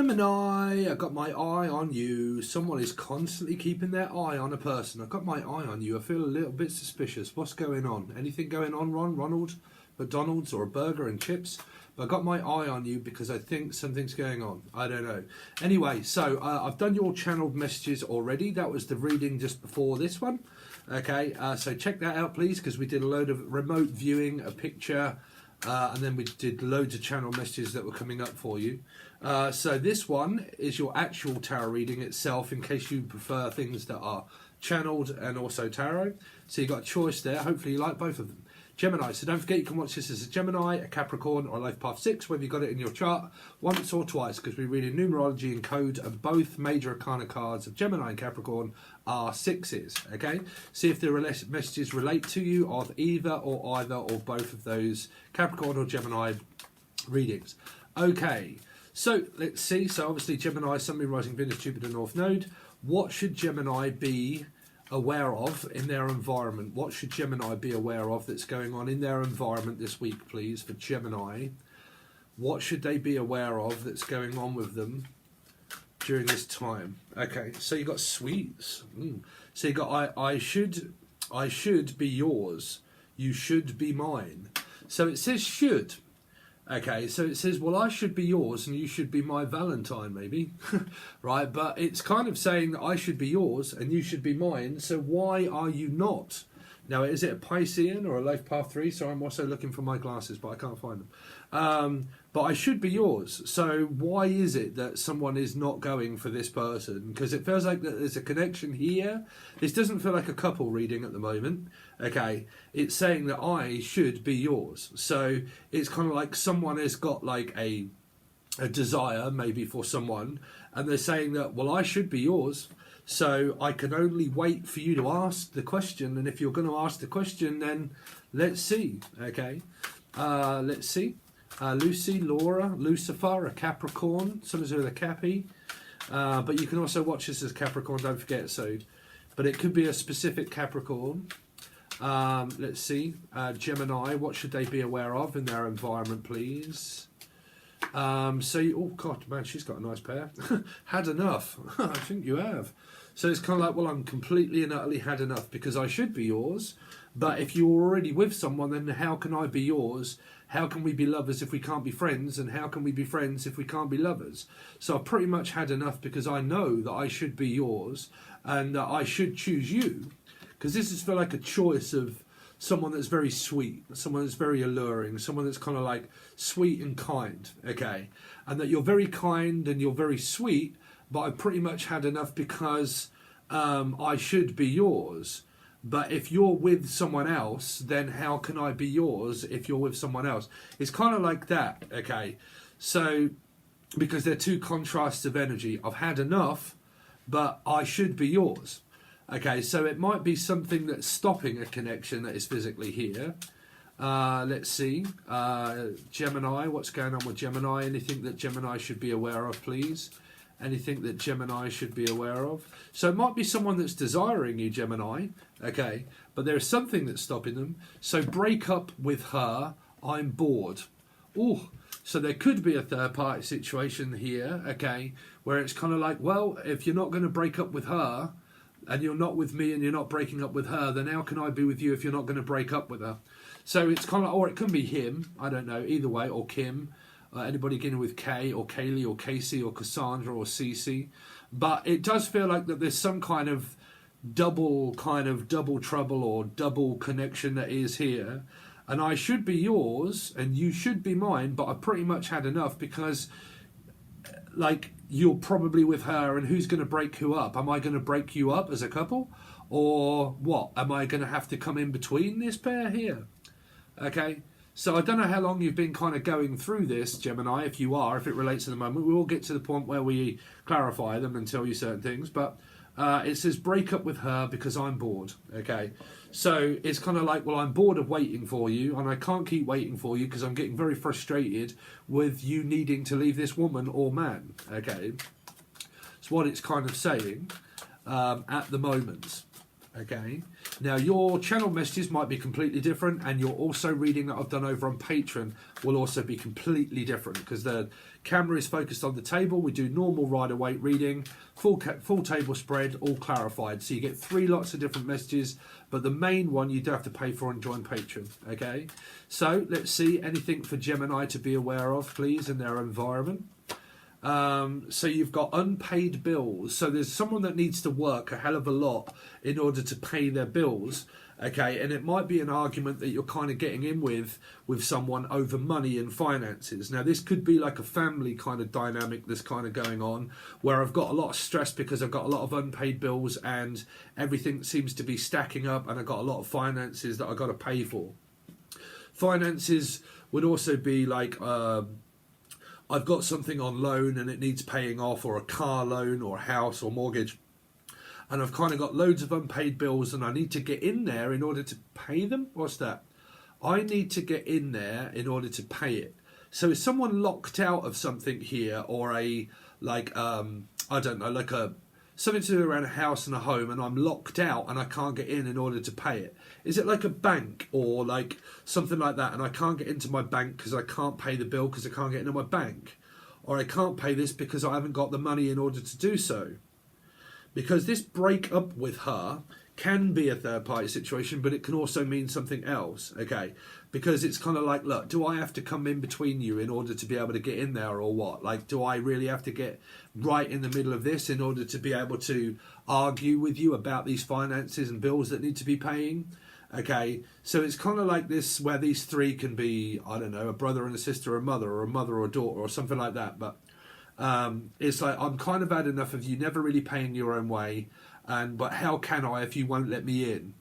Gemini, I got my eye on you. Someone is constantly keeping their eye on a person. I got my eye on you. I feel a little bit suspicious. What's going on? Anything going on, Ronald? McDonald's or a burger and chips? But I got my eye on you because I think something's going on. I don't know. Anyway, so I've done your channeled messages already. That was the reading just before this one. Okay, so check that out, please, because we did a load of remote viewing, a picture, and then we did loads of channel messages that were coming up for you. So this one is your actual tarot reading itself, in case you prefer things that are channeled and also tarot. So you've got a choice there. Hopefully you like both of them. Gemini, so don't forget you can watch this as a Gemini, a Capricorn, or a Life Path 6, whether you've got it in your chart once or twice, because we read in numerology and code, and both major arcana cards of Gemini and Capricorn are 6s, okay? See if the messages relate to you of either or both of those Capricorn or Gemini readings. Okay, so let's see. So obviously Gemini, Sun, Moon, Rising, Venus, Jupiter, North Node. What should Gemini be aware of in their environment? What should Gemini be aware of that's going on in their environment this week, please, for Gemini? What should they be aware of that's going on with them during this time? Okay, so you got sweets. So you got I should be yours. You should be mine. So it says should. Okay, so it says, well, I should be yours and you should be my Valentine, maybe, right? But it's kind of saying that I should be yours and you should be mine, so why are you not? Now, is it a Piscean or a Life Path 3? So I'm also looking for my glasses, but I can't find them. But I should be yours. So why is it that someone is not going for this person? Because it feels like that there's a connection here. This doesn't feel like a couple reading at the moment. Okay, it's saying that I should be yours. So it's kind of like someone has got like a desire maybe for someone, and they're saying that, well, I should be yours. So I can only wait for you to ask the question, and if you're going to ask the question, then let's see. Okay, let's see. Lucy, Laura, Lucifer, a Capricorn, something's with a Cappy. But you can also watch this as Capricorn, don't forget. So, but it could be a specific Capricorn. Let's see. Gemini, what should they be aware of in their environment, please? Oh God, man, she's got a nice pair. Had enough. I think you have. So it's kind of like, well, I'm completely and utterly had enough because I should be yours. But if you're already with someone, then how can I be yours? How can we be lovers if we can't be friends? And how can we be friends if we can't be lovers? So I've pretty much had enough because I know that I should be yours and that I should choose you. Because this is for like a choice of someone that's very sweet, someone that's very alluring, someone that's kind of like sweet and kind, okay? And that you're very kind and you're very sweet, but I've pretty much had enough because I should be yours. But if you're with someone else, then how can I be yours if you're with someone else? It's kind of like that, okay? So, because they're two contrasts of energy. I've had enough, but I should be yours. Okay, so it might be something that's stopping a connection that is physically here. Let's see. Gemini, what's going on with Gemini? Anything that Gemini should be aware of, please? Anything that Gemini should be aware of? So it might be someone that's desiring you, Gemini, okay, but there's something that's stopping them. So break up with her, I'm bored. Oh, so there could be a third party situation here, okay, where it's kind of like, well, if you're not going to break up with her, and you're not with me and you're not breaking up with her, then how can I be with you if you're not going to break up with her? So it's kind of, or it can be him, I don't know, either way, or Kim, anybody beginning with K, or Kaylee, or Casey, or Cassandra, or Cece. But it does feel like that there's some kind of double trouble or double connection that is here. And I should be yours and you should be mine, but I pretty much had enough because, like, you're probably with her and who's going to break who up? Am I going to break you up as a couple? Or what? Am I going to have to come in between this pair here? Okay, so I don't know how long you've been kind of going through this, Gemini, if you are, if it relates to the moment. We will get to the point where we clarify them and tell you certain things, but it says break up with her because I'm bored, okay? So it's kind of like, well, I'm bored of waiting for you and I can't keep waiting for you because I'm getting very frustrated with you needing to leave this woman or man, okay? It's what it's kind of saying at the moment, okay? Now, your channel messages might be completely different, and your also reading that I've done over on Patreon will also be completely different, because the camera is focused on the table. We do normal Rider-Waite reading, full table spread, all clarified. So you get 3 lots of different messages, but the main one you do have to pay for and join Patreon. Okay, so let's see anything for Gemini to be aware of, please, in their environment. So you've got unpaid bills. So there's someone that needs to work a hell of a lot in order to pay their bills. Okay, and it might be an argument that you're kind of getting in with someone over money and finances. Now, this could be like a family kind of dynamic that's kind of going on, where I've got a lot of stress because I've got a lot of unpaid bills and everything seems to be stacking up, and I've got a lot of finances that I've got to pay for. Finances would also be like, I've got something on loan and it needs paying off, or a car loan or a house or mortgage, and I've kind of got loads of unpaid bills and I need to get in there in order to pay them. What's that? I need to get in there in order to pay it. So is someone locked out of something here, or I don't know, like something to do around a house and a home, and I'm locked out and I can't get in order to pay it? Is it like a bank or like something like that, and I can't get into my bank because I can't pay the bill because I can't get into my bank? Or I can't pay this because I haven't got the money in order to do so? Because this break up with her can be a third party situation, but it can also mean something else, okay? Because it's kind of like, look, do I have to come in between you in order to be able to get in there, or what? Like, do I really have to get right in the middle of this in order to be able to argue with you about these finances and bills that need to be paying? Okay, so it's kind of like this, where these 3 can be, I don't know, a brother and a sister, or a mother or a daughter, or something like that. But it's like, I'm kind of had enough of you never really paying your own way, but how can I if you won't let me in?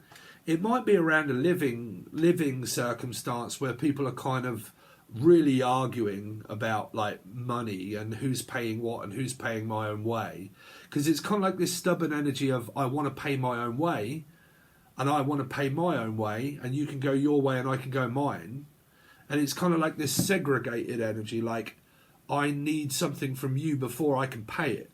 It might be around a living circumstance where people are kind of really arguing about like money and who's paying what and who's paying my own way, because it's kind of like this stubborn energy of, I want to pay my own way and I want to pay my own way, and you can go your way and I can go mine. And it's kind of like this segregated energy, like, I need something from you before I can pay it.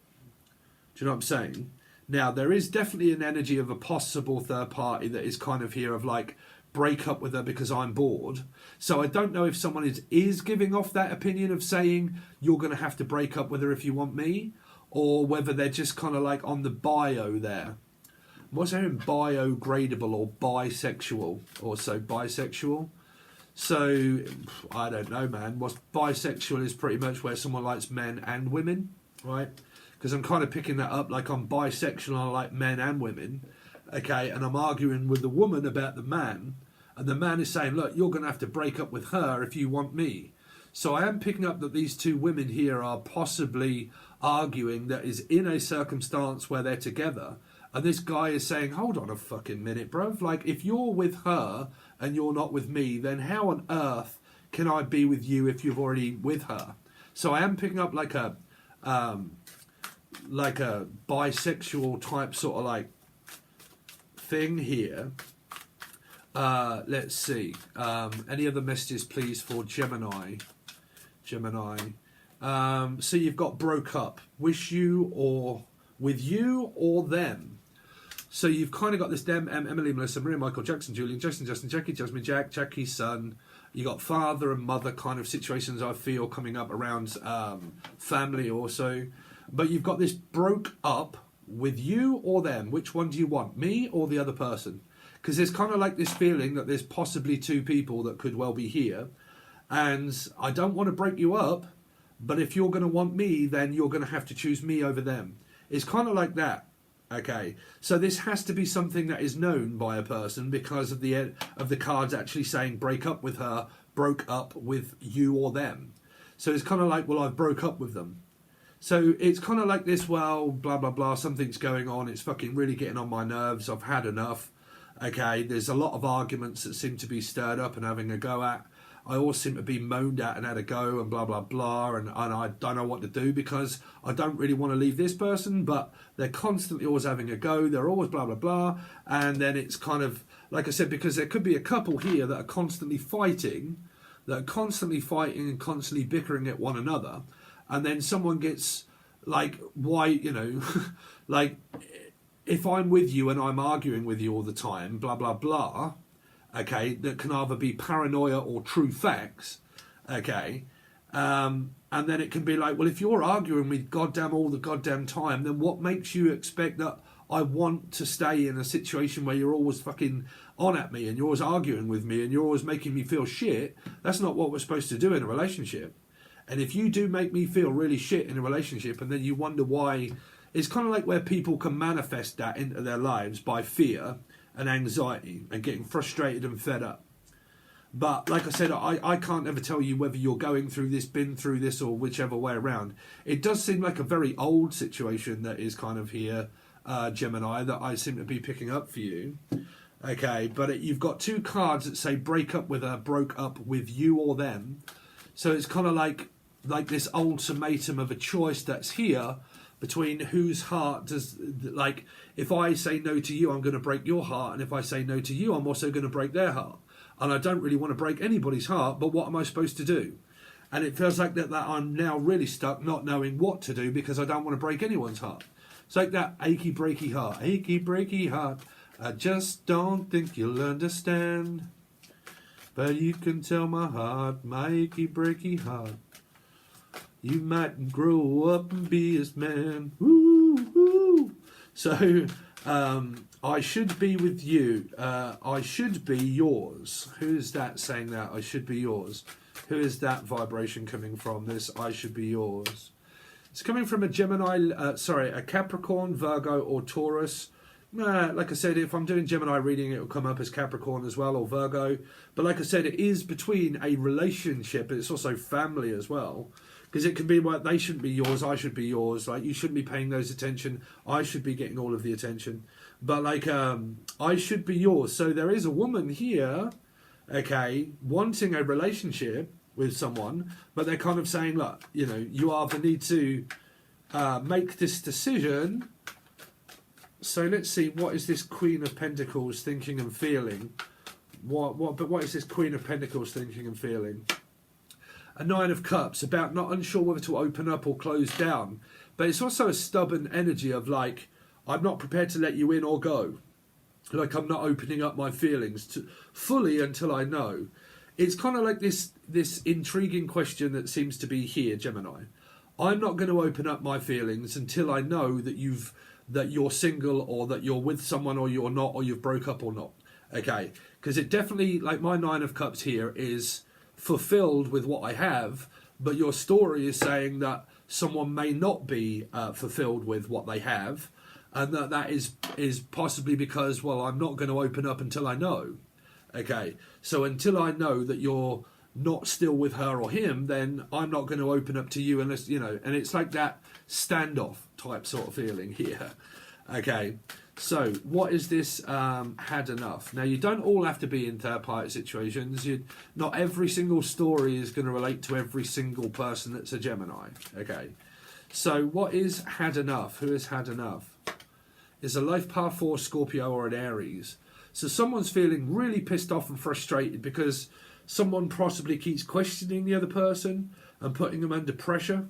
Do you know what I'm saying? Now, there is definitely an energy of a possible third party that is kind of here of like, break up with her because I'm bored. So I don't know if someone is giving off that opinion of saying, you're going to have to break up with her if you want me, or whether they're just kind of like on the bio there. What's there in biodegradable or bisexual? Also bisexual. So, I don't know, man. What's bisexual is pretty much where someone likes men and women, right? Because I'm kind of picking that up, like I'm bisexual and I like men and women, okay? And I'm arguing with the woman about the man, and the man is saying, look, you're going to have to break up with her if you want me. So I am picking up that these 2 women here are possibly arguing that is in a circumstance where they're together. And this guy is saying, hold on a fucking minute, bruv. Like, if you're with her and you're not with me, then how on earth can I be with you if you're already with her? So I am picking up like a bisexual type sort of like thing here. Let's see. Any other messages, please, for Gemini? So you've got broke up. Wish you, or with you or them. So you've kind of got this them, Emily, Melissa, Maria, Michael, Jackson, Julian, Justin, Jackie, Jasmine, Jackie's son. You got father and mother kind of situations, I feel, coming up around family also. But you've got this broke up with you or them. Which one do you want, me or the other person? Because there's kind of like this feeling that there's possibly 2 people that could well be here. And I don't want to break you up, but if you're going to want me, then you're going to have to choose me over them. It's kind of like that. Okay, so this has to be something that is known by a person because of the cards actually saying break up with her, broke up with you or them. So it's kind of like, well, I've broke up with them. So it's kind of like this, well, blah, blah, blah, something's going on. It's fucking really getting on my nerves. I've had enough. Okay, there's a lot of arguments that seem to be stirred up and having a go at. I always seem to be moaned at and had a go and blah, blah, blah. And I don't know what to do because I don't really want to leave this person, but they're constantly always having a go. They're always blah, blah, blah. And then it's kind of, like I said, because there could be a couple here that are constantly fighting and constantly bickering at one another. And then someone gets like, why, you know, like if I'm with you and I'm arguing with you all the time, blah, blah, blah, okay, that can either be paranoia or true facts, okay, and then it can be like, well, if you're arguing with goddamn all the goddamn time, then what makes you expect that I want to stay in a situation where you're always fucking on at me and you're always arguing with me and you're always making me feel shit? That's not what we're supposed to do in a relationship. And if you do make me feel really shit in a relationship and then you wonder why, it's kind of like where people can manifest that into their lives by fear and anxiety and getting frustrated and fed up. But like I said, I can't ever tell you whether you're going through this, been through this, or whichever way around. It does seem like a very old situation that is kind of here, Gemini, that I seem to be picking up for you. Okay, but you've got two cards that say break up with her, broke up with you or them. So it's kind of like this ultimatum of a choice that's here between whose heart does, like, if I say no to you, I'm going to break your heart. And if I say no to you, I'm also going to break their heart. And I don't really want to break anybody's heart, but what am I supposed to do? And it feels like that I'm now really stuck not knowing what to do because I don't want to break anyone's heart. It's like that achy, breaky heart. Achy, breaky heart. I just don't think you'll understand. But you can tell my heart, my achy, breaky heart. You might grow up and be his man. Woo, woo. So, I should be with you. I should be yours. Who is that saying that? I should be yours. Who is that vibration coming from? This I should be yours. It's coming from a Gemini, a Capricorn, Virgo, or Taurus. Like I said, if I'm doing Gemini reading, it will come up as Capricorn as well, or Virgo. But like I said, it is between a relationship, but it's also family as well. Because it can be like, they shouldn't be yours, I should be yours. Like, you shouldn't be paying those attention. I should be getting all of the attention. But like, I should be yours. So there is a woman here, okay, wanting a relationship with someone, but they're kind of saying, look, you know, you either need to make this decision. So let's see, what is this Queen of Pentacles thinking and feeling? What is this Queen of Pentacles thinking and feeling? A Nine of Cups, about not unsure whether to open up or close down. But it's also a stubborn energy of like, I'm not prepared to let you in or go. Like, I'm not opening up my feelings fully until I know. It's kind of like this intriguing question that seems to be here, Gemini. I'm not going to open up my feelings until I know that you're single, or that you're with someone, or you're not, or you've broke up or not. Okay, because it definitely, like, my Nine of Cups here is fulfilled with what I have, but your story is saying that someone may not be fulfilled with what they have, and that is possibly because, well, I'm not going to open up until I know. Okay, so until I know that you're not still with her or him, then I'm not going to open up to you unless, you know, and it's like that standoff type sort of feeling here. Okay, so what is this had enough? Now, you don't all have to be in third party situations. Not every single story is going to relate to every single person that's a Gemini. Okay, so what is had enough? Who has had enough? Is a life path 4 Scorpio or an Aries. So someone's feeling really pissed off and frustrated because someone possibly keeps questioning the other person and putting them under pressure.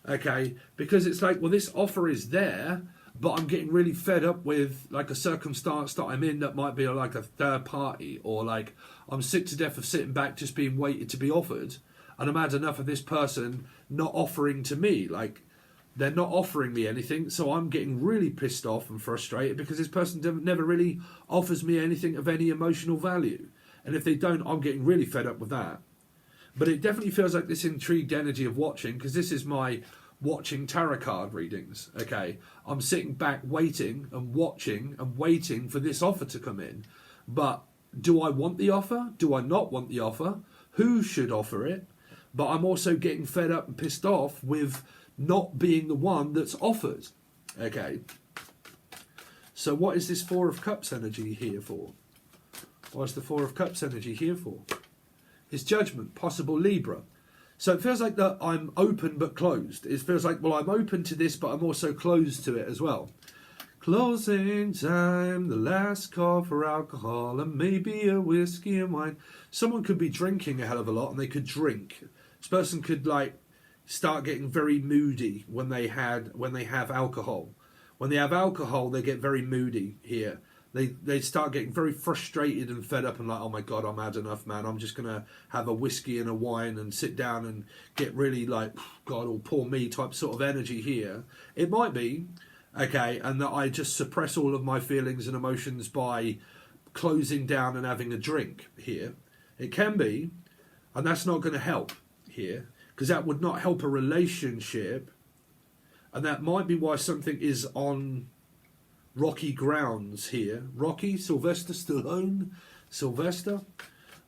Okay, because it's like, well, this offer is there, but I'm getting really fed up with like a circumstance that I'm in that might be like a third party, or like I'm sick to death of sitting back just being waited to be offered, and I'm had enough of this person not offering to me. Like, they're not offering me anything, so I'm getting really pissed off and frustrated because this person never really offers me anything of any emotional value. And if they don't, I'm getting really fed up with that. But it definitely feels like this intrigued energy of watching, because this is my watching tarot card readings. Okay, I'm sitting back waiting and watching and waiting for this offer to come in. But do I want the offer? Do I not want the offer? Who should offer it? But I'm also getting fed up and pissed off with not being the one that's offered. Okay, so what is this Four of Cups energy here for? What's the Four of Cups energy here for? It's Judgment, possible Libra. So it feels like that I'm open but closed. It feels like, well, I'm open to this, but I'm also closed to it as well. Closing time, the last call for alcohol, and maybe a whiskey and wine. Someone could be drinking a hell of a lot, and they could drink. This person could like start getting very moody when they have alcohol, When they have alcohol, they get very moody here. They start getting very frustrated and fed up and like, oh my God, I'm had enough, man. I'm just going to have a whiskey and a wine and sit down and get really like, God, or poor me type sort of energy here. It might be, okay, and that I just suppress all of my feelings and emotions by closing down and having a drink here. It can be, and that's not going to help here, because that would not help a relationship, and that might be why something is on rocky grounds here. Rocky, Sylvester Stallone, Sylvester.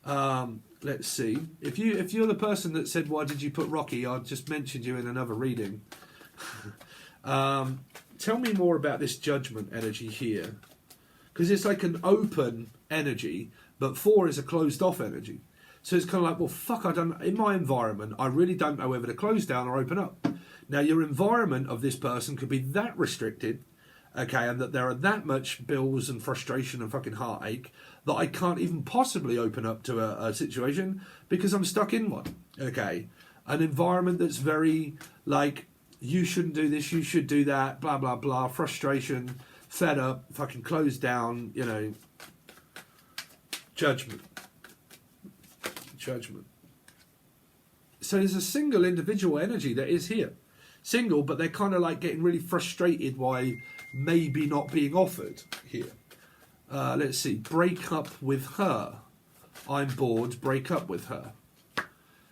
Let's see. If you're the person that said, why did you put Rocky? I just mentioned you in another reading. Tell me more about this judgment energy here. Because it's like an open energy, but 4 is a closed off energy. So it's kind of like, well, fuck, in my environment, I really don't know whether to close down or open up. Now, your environment of this person could be that restricted, okay, and that there are that much bills and frustration and fucking heartache that I can't even possibly open up to a situation because I'm stuck in one, okay? An environment that's very, like, you shouldn't do this, you should do that, blah, blah, blah, frustration, fed up, fucking closed down, you know, judgment. So there's a single individual energy that is here. Single, but they're kind of like getting really frustrated by maybe not being offered here. Let's see. Break up with her. I'm bored. Break up with her.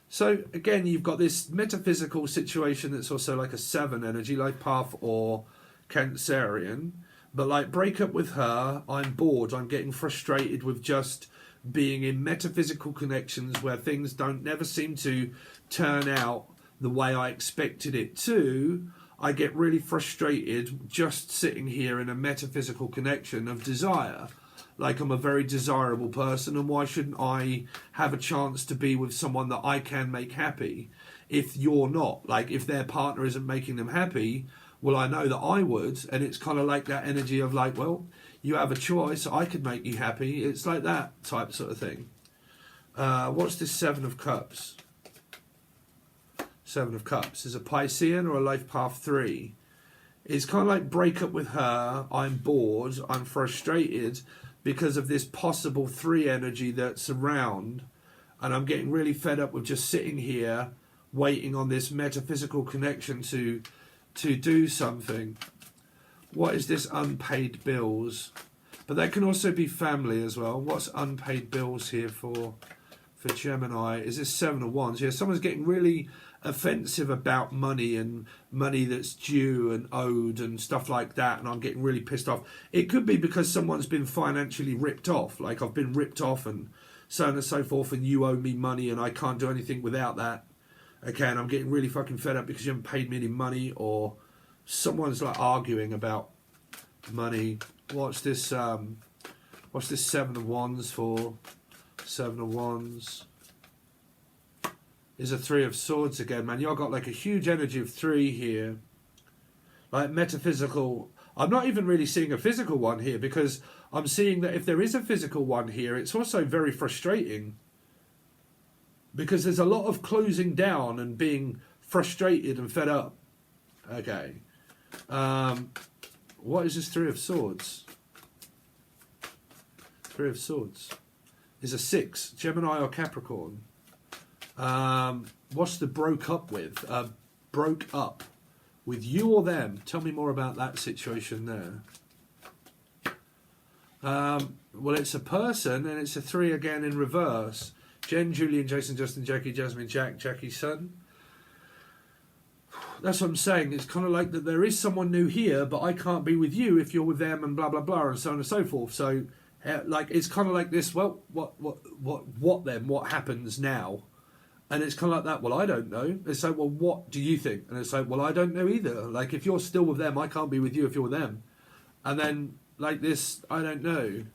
So again, you've got this metaphysical situation that's also like a 7 energy, like Path or Cancerian. But like, break up with her. I'm bored. I'm getting frustrated with just being in metaphysical connections where things never seem to turn out the way I expected it to. I get really frustrated just sitting here in a metaphysical connection of desire. Like, I'm a very desirable person, and why shouldn't I have a chance to be with someone that I can make happy if you're not? Like, if their partner isn't making them happy, well, I know that I would. And it's kind of like that energy of like, well, you have a choice, I could make you happy. It's like that type sort of thing. What's this 7 of Cups? 7 of Cups. Is a Piscean or a Life Path 3. It's kind of like, break up with her, I'm bored, I'm frustrated because of this possible 3 energy that's around, and I'm getting really fed up with just sitting here waiting on this metaphysical connection to do something. What is this unpaid bills? But that can also be family as well. What's unpaid bills here for Gemini? Is this 7 of Wands? Yeah, someone's getting really offensive about money and money that's due and owed and stuff like that, and I'm getting really pissed off. It could be because someone's been financially ripped off, like I've been ripped off and so on and so forth, and you owe me money and I can't do anything without that. Okay, and I'm getting really fucking fed up because you haven't paid me any money, or someone's like arguing about money. What's this 7 of Wands for? 7 of Wands is a 3 of Swords again, man. Y'all got like a huge energy of 3 here. Like metaphysical. I'm not even really seeing a physical one here, because I'm seeing that if there is a physical one here, it's also very frustrating. Because there's a lot of closing down and being frustrated and fed up. Okay. What is this 3 of Swords? 3 of Swords is a 6. Gemini or Capricorn. What's the broke up with? Broke up with you or them? Tell me more about that situation there. Well, it's a person, and it's a 3 again in reverse. Jen, Julian, Jason, Justin, Jackie, Jasmine, Jack, Jackie's son. That's what I'm saying. It's kind of like that there is someone new here, but I can't be with you if you're with them, and blah, blah, blah, and so on and so forth. So, like, it's kind of like this, well, what then? What happens now? And it's kind of like that, well, I don't know. It's like, well, what do you think? And it's like, well, I don't know either. Like, if you're still with them, I can't be with you if you're with them. And then, like this, I don't know.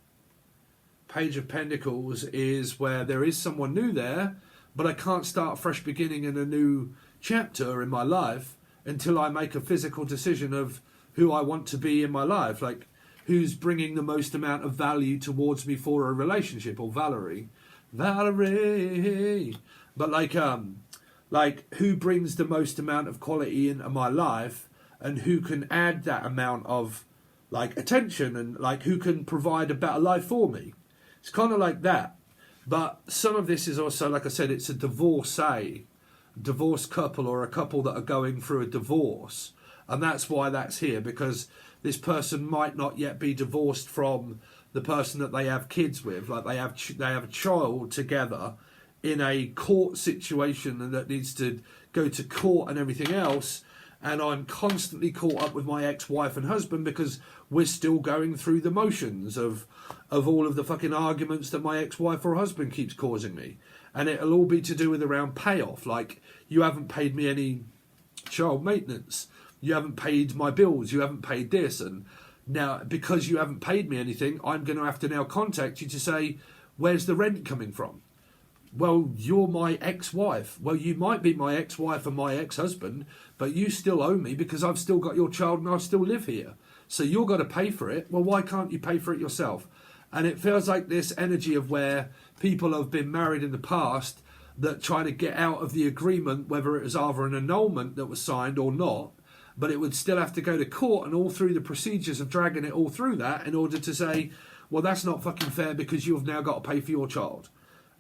Page of Pentacles is where there is someone new there, but I can't start a fresh beginning in a new chapter in my life until I make a physical decision of who I want to be in my life. Like, who's bringing the most amount of value towards me for a relationship, or Valerie. But like who brings the most amount of quality into my life and who can add that amount of like attention and like who can provide a better life for me. It's kind of like that. But some of this is also, like I said, it's a divorced couple or a couple that are going through a divorce. And that's why that's here, because this person might not yet be divorced from the person that they have kids with. Like they have a child together in a court situation and that needs to go to court and everything else. And I'm constantly caught up with my ex-wife and husband because we're still going through the motions of all of the fucking arguments that my ex-wife or husband keeps causing me. And it'll all be to do with around payoff. Like, you haven't paid me any child maintenance. You haven't paid my bills. You haven't paid this. And now, because you haven't paid me anything, I'm going to have to now contact you to say, where's the rent coming from? Well, you're my ex-wife. Well, you might be my ex-wife and my ex-husband, but you still owe me because I've still got your child and I still live here. So you're going to pay for it. Well, why can't you pay for it yourself? And it feels like this energy of where people have been married in the past that try to get out of the agreement, whether it was either an annulment that was signed or not, but it would still have to go to court and all through the procedures of dragging it all through that in order to say, well, that's not fucking fair because you've now got to pay for your child.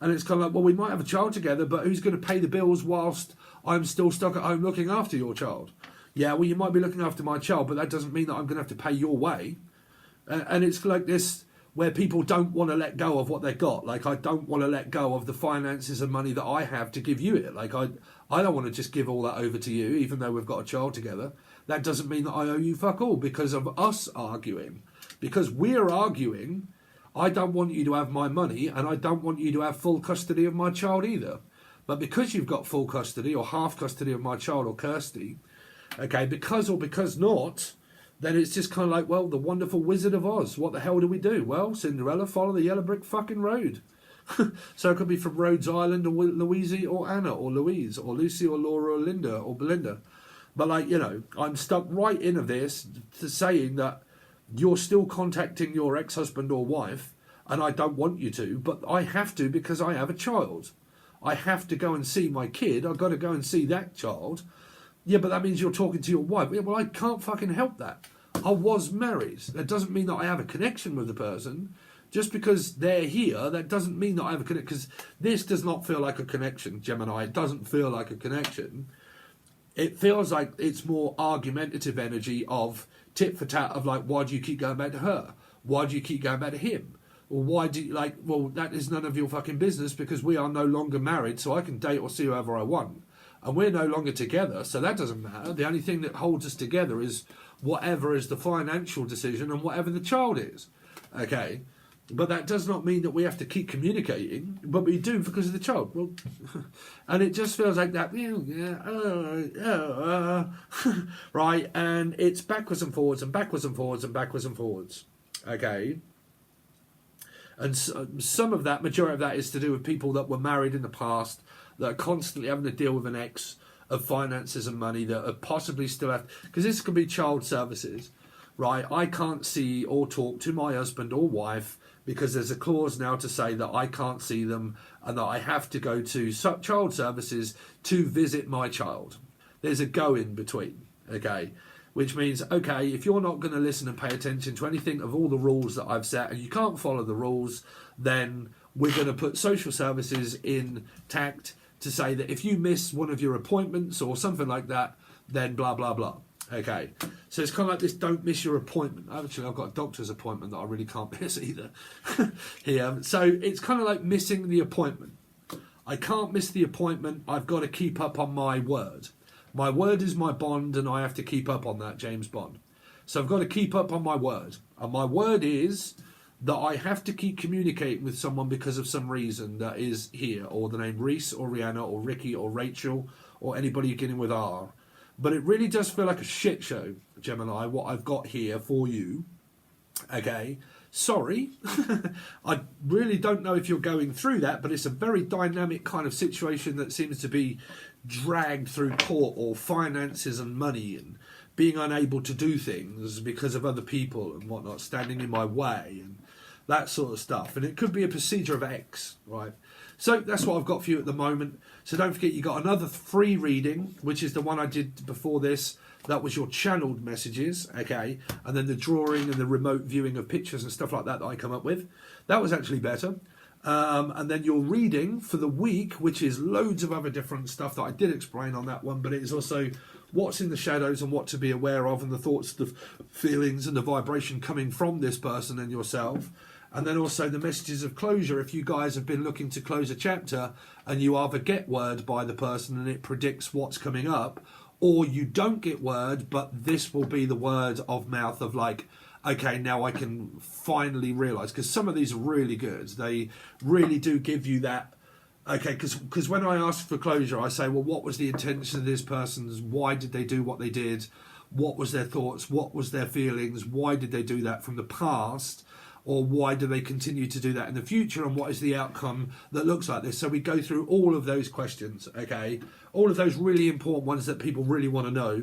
And it's kind of like, well, we might have a child together, but who's going to pay the bills whilst I'm still stuck at home looking after your child? Yeah, well, you might be looking after my child, but that doesn't mean that I'm going to have to pay your way. And it's like this, where people don't want to let go of what they've got. Like, I don't want to let go of the finances and money that I have to give you it. Like, I don't want to just give all that over to you, even though we've got a child together. That doesn't mean that I owe you fuck all because of us arguing. Because we're arguing, I don't want you to have my money and I don't want you to have full custody of my child either. But because you've got full custody or half custody of my child or Kirsty, okay, because or because not, then it's just kind of like, well, the wonderful Wizard of Oz. What the hell do we do? Well, Cinderella, follow the yellow brick fucking road. So it could be from Rhodes Island or Louise or Anna or Louise or Lucy or Laura or Linda or Belinda. But like, you know, I'm stuck right in of this to saying that you're still contacting your ex-husband or wife and I don't want you to, but I have to because I have a child. I have to go and see my kid. I've got to go and see that child. Yeah, but that means you're talking to your wife. Yeah, well, I can't fucking help that. I was married. That doesn't mean that I have a connection with the person. Just because they're here, that doesn't mean that I have a connection. Because this does not feel like a connection, Gemini. It doesn't feel like a connection. It feels like it's more argumentative energy of tit for tat of like, why do you keep going back to her? Why do you keep going back to him? Or why do you like, well, that is none of your fucking business because we are no longer married, so I can date or see whoever I want. And we're no longer together, so that doesn't matter. The only thing that holds us together is whatever is the financial decision and whatever the child is. Okay? But that does not mean that we have to keep communicating, but we do because of the child. Well, and it just feels like that, right? And it's backwards and forwards and backwards and forwards and backwards and forwards. Okay? And some of that, majority of that is to do with people that were married in the past that are constantly having to deal with an ex of finances and money that are possibly still have... Because this could be child services, right? I can't see or talk to my husband or wife because there's a clause now to say that I can't see them and that I have to go to child services to visit my child. There's a go in between, okay? Which means, okay, if you're not going to listen and pay attention to anything of all the rules that I've set and you can't follow the rules, then we're going to put social services in tact to say that if you miss one of your appointments or something like that, then blah, blah, blah. Okay, so it's kind of like this don't miss your appointment. Actually, I've got a doctor's appointment that I really can't miss either here. So it's kind of like missing the appointment. I can't miss the appointment. I've got to keep up on my word. My word is my bond and I have to keep up on that, James Bond. So I've got to keep up on my word. And my word is that I have to keep communicating with someone because of some reason that is here, or the name Reese or Rihanna or Ricky or Rachel or anybody beginning with R. But it really does feel like a shit show, Gemini, what I've got here for you. Okay, sorry. I really don't know if you're going through that, but it's a very dynamic kind of situation that seems to be dragged through court or finances and money and being unable to do things because of other people and whatnot, standing in my way and that sort of stuff. And it could be a procedure of X, right? So that's what I've got for you at the moment. So don't forget, you got another free reading, which is the one I did before this. That was your channeled messages, okay? And then the drawing and the remote viewing of pictures and stuff like that I come up with. That was actually better. And then your reading for the week, which is loads of other different stuff that I did explain on that one, but it is also what's in the shadows and what to be aware of, and the thoughts, the feelings and the vibration coming from this person and yourself. And then also the messages of closure. If you guys have been looking to close a chapter and you either get word by the person and it predicts what's coming up, or you don't get word, but this will be the word of mouth of like, okay, now I can finally realise, because some of these are really good. They really do give you that, okay, because when I ask for closure, I say, well, what was the intention of this person's? Why did they do what they did? What was their thoughts? What was their feelings? Why did they do that from the past? Or why do they continue to do that in the future? And what is the outcome that looks like this? So we go through all of those questions, okay? All of those really important ones that people really want to know.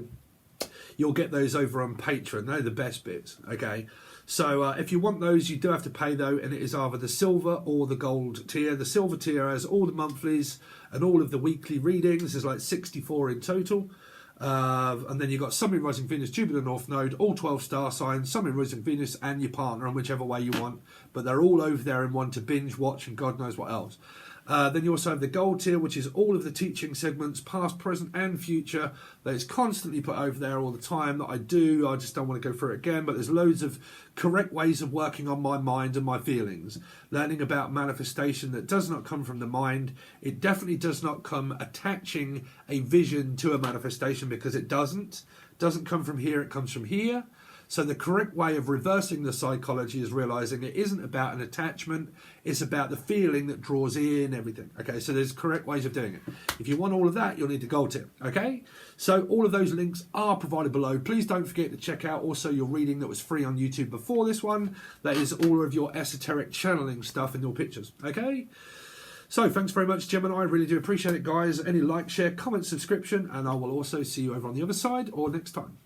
You'll get those over on Patreon. They're the best bits, okay? So if you want those, you do have to pay, though, and it is either the silver or the gold tier. The silver tier has all the monthlies and all of the weekly readings. There's like 64 in total. And then you've got Sun, Moon, Rising, Venus, Jupiter, North Node, all 12 star signs, Sun, Moon, Rising, Venus, and your partner, and whichever way you want. But they're all over there in one to binge, watch, and God knows what else. Then you also have the gold tier, which is all of the teaching segments, past, present, and future, that is constantly put over there all the time that I do. I just don't want to go through it again, but there's loads of correct ways of working on my mind and my feelings. Learning about manifestation that does not come from the mind. It definitely does not come attaching a vision to a manifestation, because it doesn't. It doesn't come from here, it comes from here. So the correct way of reversing the psychology is realizing it isn't about an attachment, it's about the feeling that draws in everything. Okay, so there's correct ways of doing it. If you want all of that, you'll need the gold tip. Okay, so all of those links are provided below. Please don't forget to check out also your reading that was free on YouTube before this one. That is all of your esoteric channeling stuff in your pictures. Okay, so thanks very much, Gemini. I really do appreciate it, guys. Any like, share, comment, subscription, and I will also see you over on the other side or next time.